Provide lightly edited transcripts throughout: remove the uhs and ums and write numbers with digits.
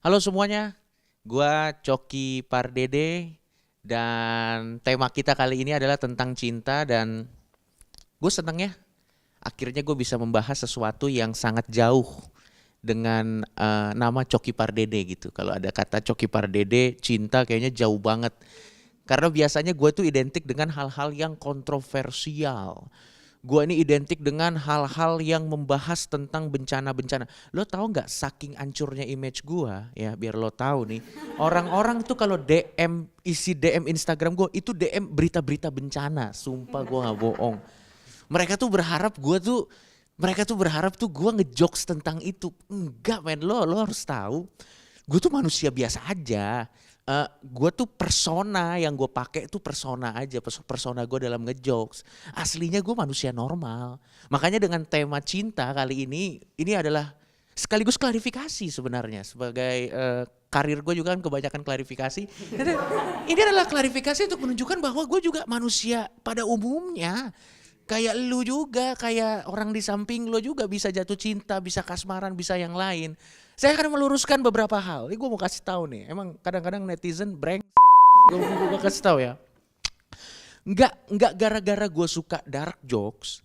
Halo semuanya, gua Coki Pardede dan tema kita kali ini adalah tentang cinta dan gue seneng ya akhirnya gue bisa membahas sesuatu yang sangat jauh dengan nama Coki Pardede gitu. Kalau ada kata Coki Pardede, cinta kayaknya jauh banget. Karena biasanya gue tuh identik dengan hal-hal yang kontroversial. Gue ini identik dengan hal-hal yang membahas tentang bencana-bencana. Lo tahu nggak saking ancurnya image gue, ya biar lo tahu nih. Orang-orang tuh kalau DM, isi DM Instagram gue itu DM berita-berita bencana. Sumpah gue nggak bohong. Mereka tuh berharap tuh gue ngejokes tentang itu. Enggak men, lo harus tahu. Gue tuh manusia biasa aja. Gue tuh persona yang gue pakai itu persona aja, persona gue dalam ngejokes. Aslinya gue manusia normal. Makanya dengan tema cinta kali ini adalah sekaligus klarifikasi sebenarnya sebagai karir gue juga kan kebanyakan klarifikasi. Ini adalah klarifikasi untuk menunjukkan bahwa gue juga manusia pada umumnya. Kayak lu juga, kayak orang di samping lu juga bisa jatuh cinta, bisa kasmaran, bisa yang lain. Saya akan meluruskan beberapa hal. Ini gue mau kasih tahu nih. Emang kadang-kadang netizen brengsek. Gue kasih tahu ya. Enggak gara-gara gue suka dark jokes.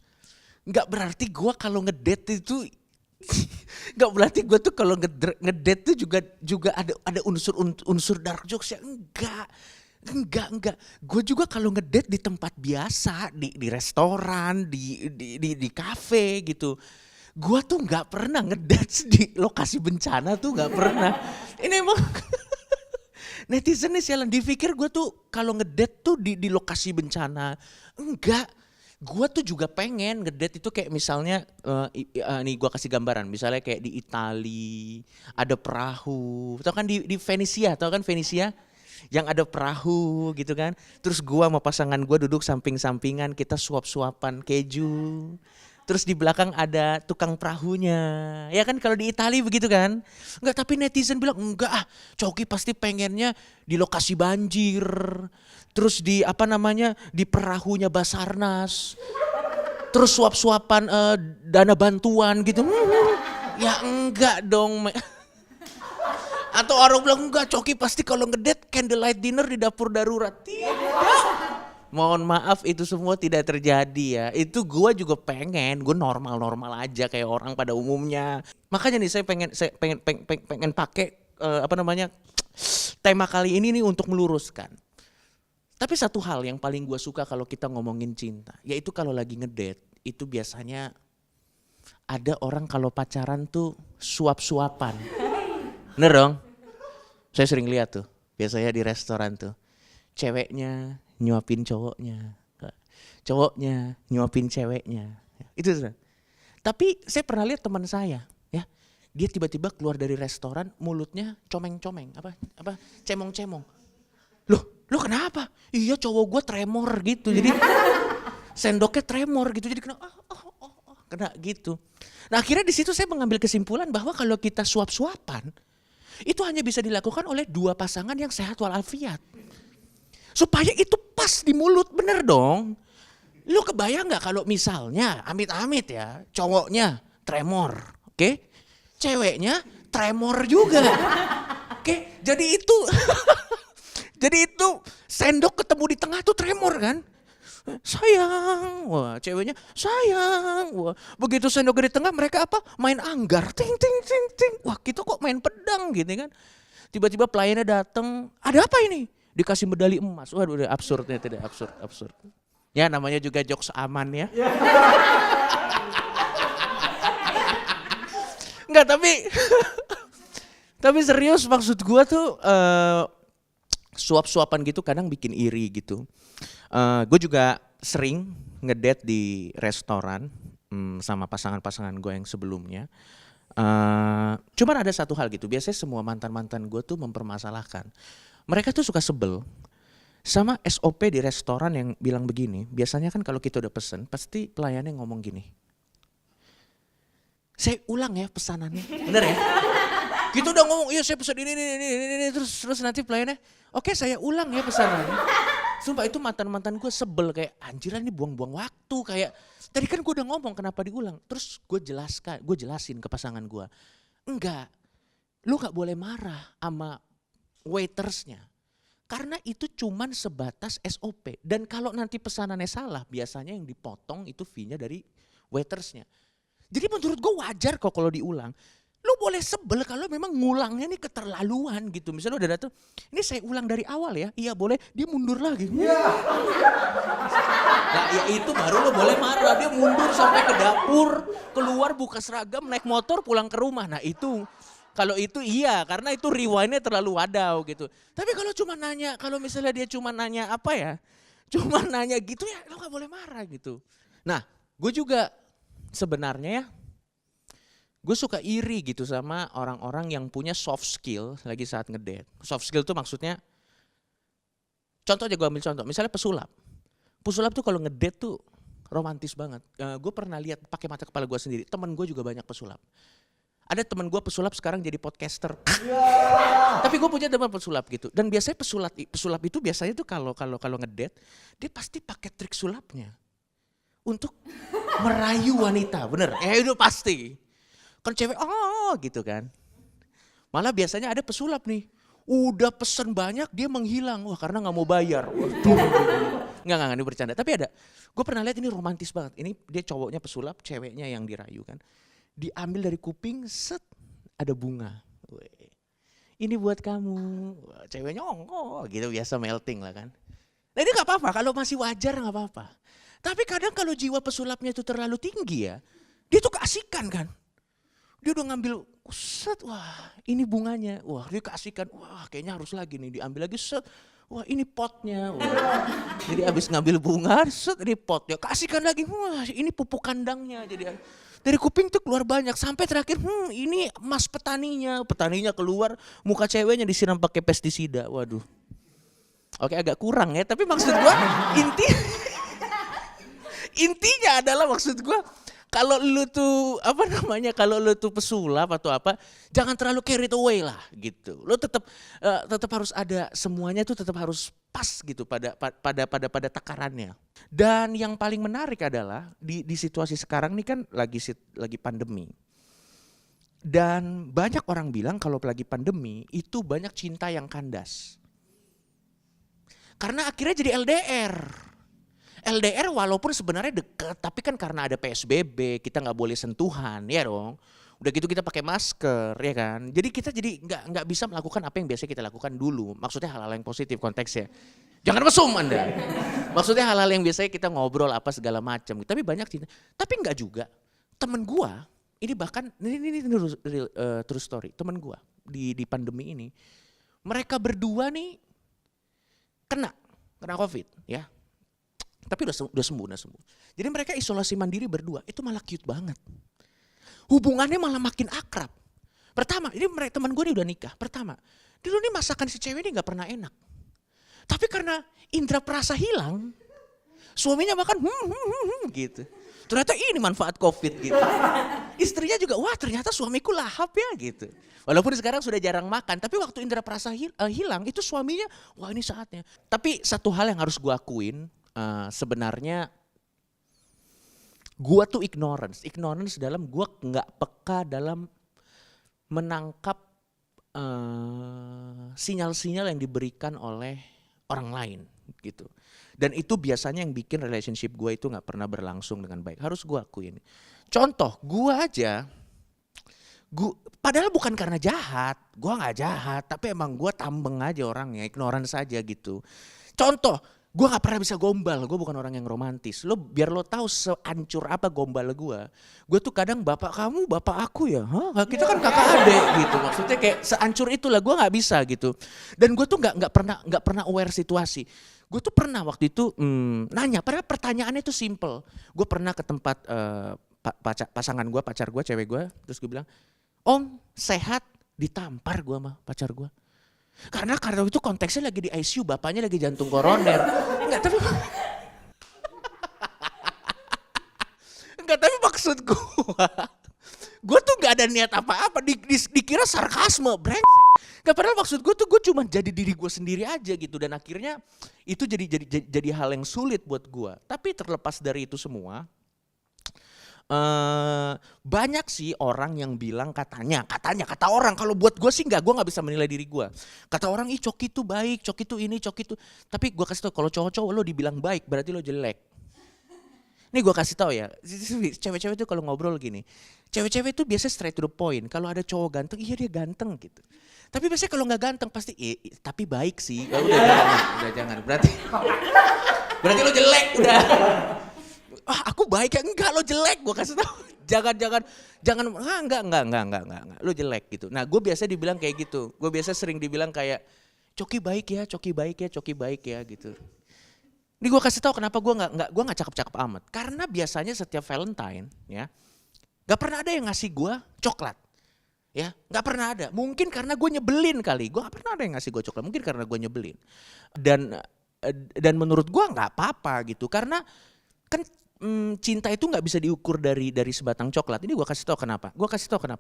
Enggak berarti gue kalau ngedate itu enggak berarti gue tuh kalau ngedate tuh juga ada unsur dark jokes ya. Enggak. Gue juga kalau ngedate di tempat biasa, di restoran, di kafe gitu. Gue tuh nggak pernah ngedate di lokasi bencana tuh nggak pernah. Ini emang netizen nih sialan dipikir gue tuh kalau ngedate tuh di lokasi bencana. Enggak. Gue tuh juga pengen ngedate itu kayak misalnya, nih gue kasih gambaran. Misalnya kayak di Itali, ada perahu. Tau kan di Venesia, tau kan Venesia? Yang ada perahu gitu kan. Terus gua sama pasangan gua duduk samping-sampingan, kita suap-suapan keju. Terus di belakang ada tukang perahunya. Ya kan kalau di Itali begitu kan. Enggak, tapi netizen bilang enggak Coki pasti pengennya di lokasi banjir. Terus di apa namanya di perahunya Basarnas. Terus suap-suapan dana bantuan gitu. Ya enggak dong. Atau orang bilang enggak Coki pasti kalau ngedate candlelight dinner di dapur darurat. Tidak. Mohon maaf itu semua tidak terjadi ya. Itu gue juga gue normal-normal aja kayak orang pada umumnya. Makanya nih saya pengen pakai apa namanya tema kali ini nih untuk meluruskan. Tapi satu hal yang paling gue suka kalau kita ngomongin cinta, yaitu kalau lagi ngedate itu biasanya ada orang kalau pacaran tuh suap-suapan. Bener dong? Saya sering lihat tuh, biasanya di restoran tuh. Ceweknya nyuapin cowoknya. Cowoknya nyuapin ceweknya. Itu tuh. Tapi saya pernah lihat teman saya, ya. Dia tiba-tiba keluar dari restoran, mulutnya comeng-comeng, apa cemong-cemong. Loh kenapa? Iya cowok gue tremor gitu. Jadi sendoknya tremor gitu. Jadi kena kena gitu. Nah akhirnya di situ saya mengambil kesimpulan bahwa kalau kita suap-suapan itu hanya bisa dilakukan oleh dua pasangan yang sehat walafiat. Supaya itu pas di mulut, bener dong. Lu kebayang gak kalau misalnya amit-amit ya cowoknya tremor, oke? Ceweknya tremor juga. Oke, jadi itu jadi itu sendok ketemu di tengah tuh tremor kan? Sayang, wah ceweknya sayang, wah begitu sendok di tengah mereka apa main anggar, ting ting ting ting, wah kita kok main pedang gitu kan, tiba-tiba pelayannya datang, ada apa ini, dikasih medali emas, waduh udah absurdnya tidak absurd, ya namanya juga jokes aman ya, nggak tapi serius maksud gua tuh suap-suapan gitu kadang bikin iri gitu. Gue juga sering ngedate di restoran sama pasangan-pasangan gue yang sebelumnya. Cuman ada satu hal gitu, biasanya semua mantan-mantan gue tuh mempermasalahkan. Mereka tuh suka sebel sama SOP di restoran yang bilang begini. Biasanya kan kalau kita udah pesen, pasti pelayannya ngomong gini. Saya ulang ya pesanannya, bener ya? Kita udah ngomong, iya saya pesan ini, terus nanti pelayannya, oke saya ulang ya pesanannya. Sumpah itu mantan-mantan gue sebel kayak anjiran ini buang-buang waktu kayak tadi kan gue udah ngomong kenapa diulang. Terus gue jelasin ke pasangan gue. Enggak, lu gak boleh marah sama waitersnya. Karena itu cuman sebatas SOP. Dan kalau nanti pesanannya salah, biasanya yang dipotong itu fee-nya dari waitersnya. Jadi menurut gue wajar kok kalau diulang. Lu boleh sebel kalau memang ngulangnya nih keterlaluan gitu. Misalnya udah datang, ini saya ulang dari awal ya. Iya boleh, dia mundur lagi. Nah ya itu baru lo boleh marah. Dia mundur sampai ke dapur, keluar buka seragam, naik motor pulang ke rumah. Nah itu, kalau itu iya karena itu rewind-nya terlalu wadau gitu. Tapi kalau cuma nanya, kalau misalnya dia cuma nanya apa ya. Cuma nanya gitu ya lo gak boleh marah gitu. Nah gue juga sebenarnya ya. Gue suka iri gitu sama orang-orang yang punya soft skill lagi saat ngedate. Soft skill tuh maksudnya, contoh aja gue ambil contoh, misalnya pesulap. Pesulap tuh kalau ngedate tuh romantis banget. Gue pernah lihat pakai mata kepala gue sendiri, temen gue juga banyak pesulap. Ada temen gue pesulap sekarang jadi podcaster. Tapi gue punya teman pesulap gitu. Dan biasanya pesulap itu biasanya tuh kalau ngedate, dia pasti pakai trik sulapnya. Untuk merayu wanita, bener? Itu pasti. Kan cewek gitu kan. Malah biasanya ada pesulap nih. Udah pesen banyak dia menghilang. Wah karena gak mau bayar. Enggak ini bercanda. Tapi ada. Gue pernah lihat ini romantis banget. Ini dia cowoknya pesulap, ceweknya yang dirayu kan. Diambil dari kuping, set ada bunga. Weh. Ini buat kamu. Wah, ceweknya gitu biasa melting lah kan. Nah ini gak apa-apa. Kalau masih wajar gak apa-apa. Tapi kadang kalau jiwa pesulapnya itu terlalu tinggi ya. Dia tuh keasikan kan. Dia udah ngambil, set, wah ini bunganya, wah dia kasihkan, wah kayaknya harus lagi nih, diambil lagi, set, wah ini potnya. Wah. Jadi abis ngambil bunga, set ini potnya, kasihkan lagi, wah ini pupuk kandangnya. Jadi dari kuping tuh keluar banyak, sampai terakhir, ini emas petaninya keluar, muka ceweknya disiram pakai pestisida, waduh. Oke agak kurang ya, tapi maksud gua intinya adalah maksud gua, kalau lu tuh kalau lu tuh pesulap atau apa, jangan terlalu carried away lah gitu. Lu tetap harus ada, semuanya tuh tetap harus pas gitu pada takarannya. Dan yang paling menarik adalah di situasi sekarang nih kan lagi pandemi. Dan banyak orang bilang kalau lagi pandemi itu banyak cinta yang kandas. Karena akhirnya jadi LDR walaupun sebenarnya deket, tapi kan karena ada PSBB kita nggak boleh sentuhan, ya dong. Udah gitu kita pakai masker, ya kan. Jadi kita nggak bisa melakukan apa yang biasa kita lakukan dulu. Maksudnya hal-hal yang positif konteksnya. Jangan mesum Anda. Maksudnya hal-hal yang biasanya kita ngobrol apa segala macam. Tapi banyak cinta. Tapi nggak juga. Temen gua, ini bahkan ini true story. Temen gua di pandemi ini, mereka berdua nih kena COVID, ya. Tapi udah sembuh. Jadi mereka isolasi mandiri berdua, itu malah cute banget. Hubungannya malah makin akrab. Pertama, ini teman gue nih udah nikah. Pertama, dulu nih masakan si cewek ini gak pernah enak. Tapi karena indera perasa hilang, suaminya makan gitu. Ternyata ini manfaat COVID gitu. Istrinya juga, wah ternyata suamiku lahap ya gitu. Walaupun sekarang sudah jarang makan, tapi waktu indera perasa hilang, itu suaminya, wah ini saatnya. Tapi satu hal yang harus gue akuin, sebenarnya gue tuh ignorance dalam gue nggak peka dalam menangkap sinyal-sinyal yang diberikan oleh orang lain gitu. Dan itu biasanya yang bikin relationship gue itu nggak pernah berlangsung dengan baik. Harus gue akuin. Contoh, gue aja, padahal bukan karena jahat, gue nggak jahat, tapi emang gue tambeng aja orangnya, ignorance saja gitu. Contoh. Gue gak pernah bisa gombal, gue bukan orang yang romantis. Biar lo tahu seancur apa gombal gue. Gue tuh kadang bapak kamu, bapak aku ya. Hah? Kita kan kakak adik gitu. Maksudnya kayak seancur itulah, gue gak bisa gitu. Dan gue tuh gak pernah aware situasi. Gue tuh pernah waktu itu nanya, padahal pertanyaannya tuh simple. Gue pernah ke tempat pacar gue, cewek gue. Terus gue bilang, om sehat? Ditampar gue sama pacar gue. Karena itu konteksnya lagi di ICU, bapaknya lagi jantung koroner. Tapi maksud gue tuh gak ada niat apa-apa, dikira sarkasme, brengsek. Padahal maksud gue tuh gue cuma jadi diri gue sendiri aja gitu. Dan akhirnya itu jadi hal yang sulit buat gue. Tapi terlepas dari itu semua, Banyak sih orang yang bilang katanya kata orang. Kalau buat gue sih gue nggak bisa menilai diri gue. Kata orang Coki tuh baik, Coki tuh ini, Coki tuh. Tapi gue kasih tau, kalau cowok-cowok lo dibilang baik berarti lo jelek. Nih gue kasih tau ya, cewek-cewek tuh kalau ngobrol gini, cewek-cewek tuh biasa straight to the point. Kalau ada cowok ganteng, iya dia ganteng gitu. Tapi biasanya kalau nggak ganteng pasti, tapi baik sih. Oh, udah jangan, berarti lo jelek udah. Aku baik ya, enggak lo jelek, gue kasih tau. Jangan, enggak, lo jelek gitu. Nah gue biasa dibilang kayak gitu, gue biasa sering dibilang kayak, Coki baik ya, Coki baik ya, Coki baik ya gitu. Ini gue kasih tahu kenapa gue nggak cakep-cakep amat. Karena biasanya setiap Valentine ya, nggak pernah ada yang ngasih gue coklat, ya nggak pernah ada. Mungkin karena gue nyebelin kali, gue nggak pernah ada yang ngasih gue coklat. Mungkin karena gue nyebelin. Dan menurut gue nggak apa-apa gitu, karena kan cinta itu nggak bisa diukur dari sebatang coklat. Ini gue kasih tahu kenapa.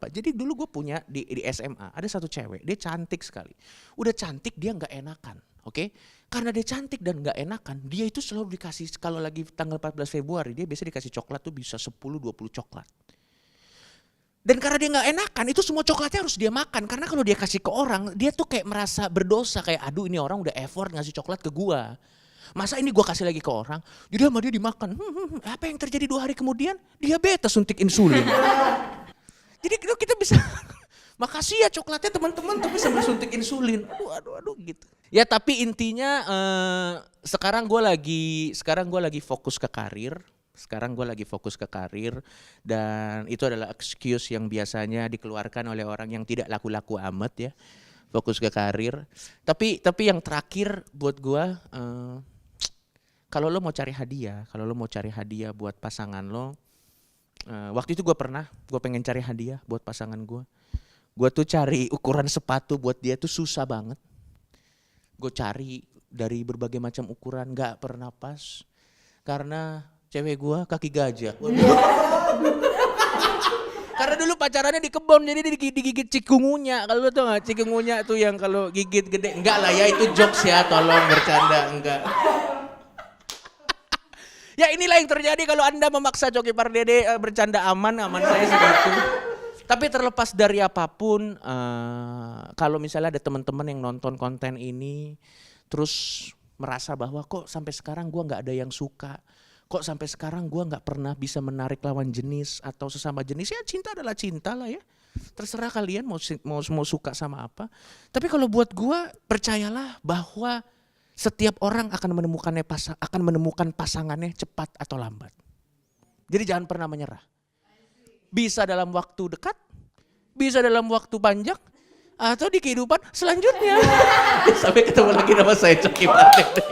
Jadi dulu gue punya di SMA ada satu cewek, dia cantik sekali. Udah cantik dia nggak enakan, oke? Karena dia cantik dan gak enakan, dia itu selalu dikasih, kalau lagi tanggal 14 Februari, dia biasa dikasih coklat tuh bisa 10-20 coklat. Dan karena dia gak enakan, itu semua coklatnya harus dia makan. Karena kalau dia kasih ke orang, dia tuh kayak merasa berdosa, kayak aduh ini orang udah effort ngasih coklat ke gua. Masa ini gua kasih lagi ke orang, jadi sama dia dimakan. Apa yang terjadi 2 hari kemudian? Diabetes, suntik insulin. Jadi kita bisa... Makasih ya coklatnya teman-teman, tapi sambil suntik insulin. Aduh gitu. Ya tapi intinya sekarang gue lagi fokus ke karir. Dan itu adalah excuse yang biasanya dikeluarkan oleh orang yang tidak laku-laku amat ya. Fokus ke karir. Tapi yang terakhir buat gue, kalau lo mau cari hadiah buat pasangan lo, waktu itu gue pengen cari hadiah buat pasangan gue. Gue tuh cari ukuran sepatu buat dia tuh susah banget. Gue cari dari berbagai macam ukuran, gak pernah pas. Karena cewek gue kaki gajah. Karena dulu pacarannya di kebun, jadi digigit cikungunya. Kalau lo tau gak cikungunya tuh yang kalau gigit gede. Enggak lah ya, itu jokes ya, tolong bercanda, enggak. Ya inilah yang terjadi kalau Anda memaksa Coki Pardede bercanda aman saya segitu. Tapi terlepas dari apapun, kalau misalnya ada teman-teman yang nonton konten ini, terus merasa bahwa kok sampai sekarang gue nggak ada yang suka, kok sampai sekarang gue nggak pernah bisa menarik lawan jenis atau sesama jenis, ya cinta adalah cinta lah ya. Terserah kalian mau suka sama apa. Tapi kalau buat gue, percayalah bahwa setiap orang akan menemukan pasangannya cepat atau lambat. Jadi jangan pernah menyerah. Bisa dalam waktu dekat, bisa dalam waktu panjang, atau di kehidupan selanjutnya. Sampai ketemu lagi, nama saya Coki Pardede.